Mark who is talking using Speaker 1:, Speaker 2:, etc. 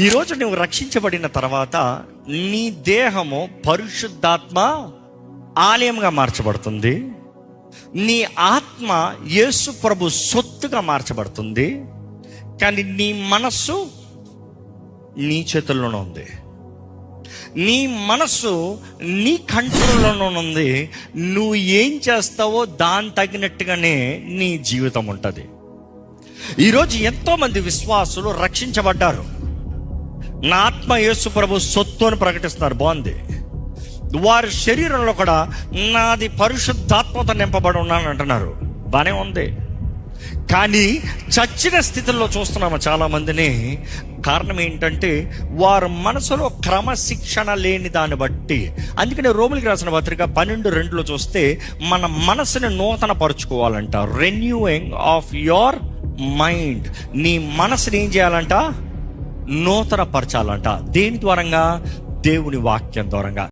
Speaker 1: ఈరోజు నువ్వు రక్షించబడిన తర్వాత నీ దేహము పరిశుద్ధాత్మ ఆలయంగా మార్చబడుతుంది. నీ ఆత్మ యేసు ప్రభు సొత్తుగా మార్చబడుతుంది. కానీ నీ మనస్సు నీ చేతుల్లోనే ఉంది. నీ మనస్సు నీ కంట్రోల్లోనే ఉంది. నువ్వు ఏం చేస్తావో దాని తగినట్టుగానే నీ జీవితం ఉంటుంది. ఈరోజు ఎంతోమంది విశ్వాసులు రక్షించబడ్డారు. నా ఆత్మ యేసు ప్రభు సొత్తు అని ప్రకటిస్తున్నారు. బాగుంది. వారి శరీరంలో కూడా నాది పరిశుద్ధాత్మతో నింపబడి ఉన్నాను అంటున్నారు. బానే ఉంది. కానీ చచ్చిన స్థితిలో చూస్తున్నాము చాలా మందిని. కారణం ఏంటంటే వారి మనసులో క్రమశిక్షణ లేని దాన్ని బట్టి. అందుకనే రోమిలికి రాసిన పత్రిక 12:2 చూస్తే మన మనసుని నూతన పరుచుకోవాలంట. Renewing of your mind. నీ మనసుని ఏం చేయాలంట? నూతన పరచాలంట. దేని ద్వారంగా? దేవుని వాక్యం ద్వారంగా.